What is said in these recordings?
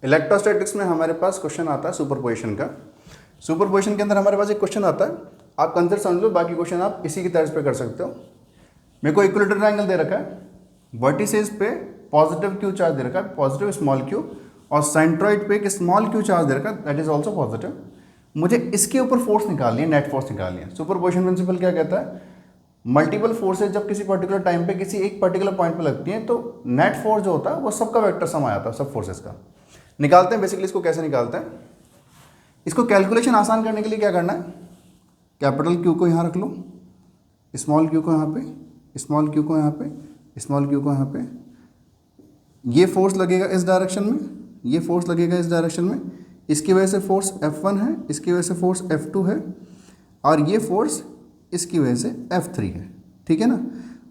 Electrostatics में हमारे पास question आता है सुपरपोजिशन का। सुपरपोजिशन के अंदर हमारे पास एक क्वेश्चन आता है, आप कंसेप्ट समझ लो, बाकी क्वेश्चन आप इसी की तर्ज पे कर सकते हो। मेरे को इक्विलेटरल ट्रायंगल दे रखा है, वर्टिसेस पे पॉजिटिव क्यू चार्ज दे रखा है, पॉजिटिव स्मॉल क्यू, और सेंट्रॉइड पे एक स्मॉल क्यू चार्ज दे रखा है, दैट इज ऑल्सो पॉजिटिव। मुझे इसके ऊपर फोर्स निकालनी है, नेट फोर्स निकालनी है। सुपरपोजिशन प्रिंसिपल क्या कहता है, मल्टीपल फोर्सेज जब किसी पर्टिकुलर टाइम पे किसी एक पर्टिकुलर पॉइंट पे लगती हैं तो नेट फोर्स जो होता है वो सबका वेक्टर सम आ जाता है, सब फोर्सेस का। निकालते हैं बेसिकली, इसको कैसे निकालते हैं, इसको कैलकुलेशन आसान करने के लिए क्या करना है, कैपिटल क्यू को यहाँ रख लो, स्मॉल क्यू को यहाँ पे, स्मॉल क्यू को यहाँ पे, स्मॉल क्यू को यहाँ पे। ये फोर्स लगेगा इस डायरेक्शन में, ये फोर्स लगेगा इस डायरेक्शन में, इसकी वजह से फोर्स F1 है, इसकी वजह से फोर्स F2 है, और ये फोर्स इसकी वजह से F3 है। ठीक है ना।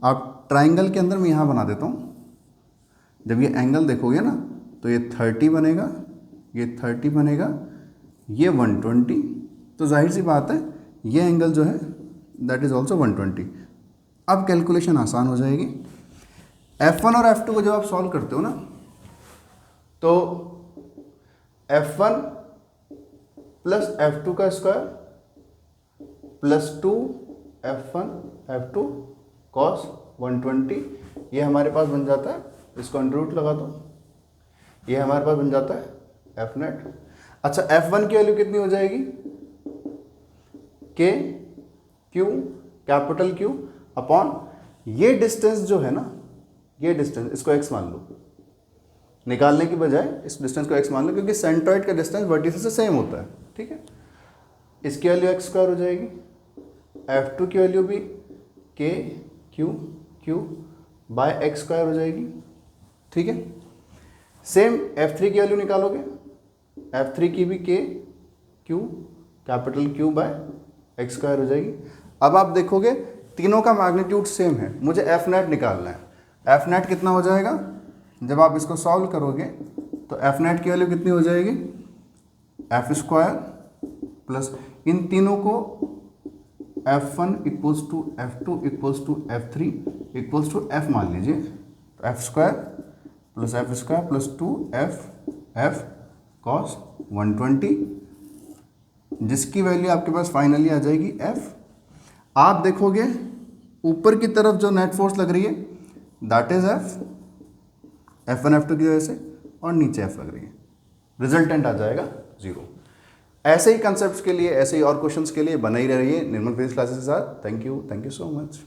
आप ट्राइंगल के अंदर मैं यहाँ बना देता हूँ, जब ये एंगल देखोगे ना तो ये 30 बनेगा, ये 30 बनेगा, ये 120, तो जाहिर सी बात है ये एंगल जो है दैट इज़ ऑल्सो 120। अब कैलकुलेशन आसान हो जाएगी। F1 और F2 को जब आप सॉल्व करते हो ना तो F1 प्लस F2 का square plus 2 F1 F2 cos 120, ये हमारे पास बन जाता है, इसको अंडर रूट लगा दो, ये हमारे पास बन जाता है F नेट। अच्छा, F1 की वैल्यू कितनी हो जाएगी, K Q capital Q upon ये डिस्टेंस जो है ना, ये डिस्टेंस इसको x मान लो, निकालने की बजाय इस डिस्टेंस को x मान लो, क्योंकि सेंट्रॉइड का डिस्टेंस वर्टिसेस से सेम होता है। ठीक है, इसकी वैल्यू x स्क्वायर हो जाएगी, F2 की वैल्यू भी K Q by x square हो जाएगी। ठीक है, सेम F3 की वैल्यू निकालोगे, F3 की भी K Q capital Q by x square हो जाएगी। अब आप देखोगे तीनों का मैग्नीट्यूड सेम है, मुझे F नेट निकालना है। F नेट कितना हो जाएगा, जब आप इसको सॉल्व करोगे तो F नेट की वैल्यू कितनी हो जाएगी, F स्क्वायर प्लस इन तीनों को F1 equals to F2 equals to F3 equals to F मान लीजिए, तो F square plus 2F cos 120, जिसकी वैल्यू आपके पास फाइनली आ जाएगी F। आप देखोगे ऊपर की तरफ जो नेट फोर्स लग रही है दैट इज F1 F2 की वजह से, और नीचे F लग रही है, रिजल्टेंट आ जाएगा 0। ऐसे ही कंसेप्ट्स के लिए, ऐसे ही और क्वेश्चंस के लिए बने ही रहिए निर्मल फिजिक्स क्लासेस के साथ। Thank you so much.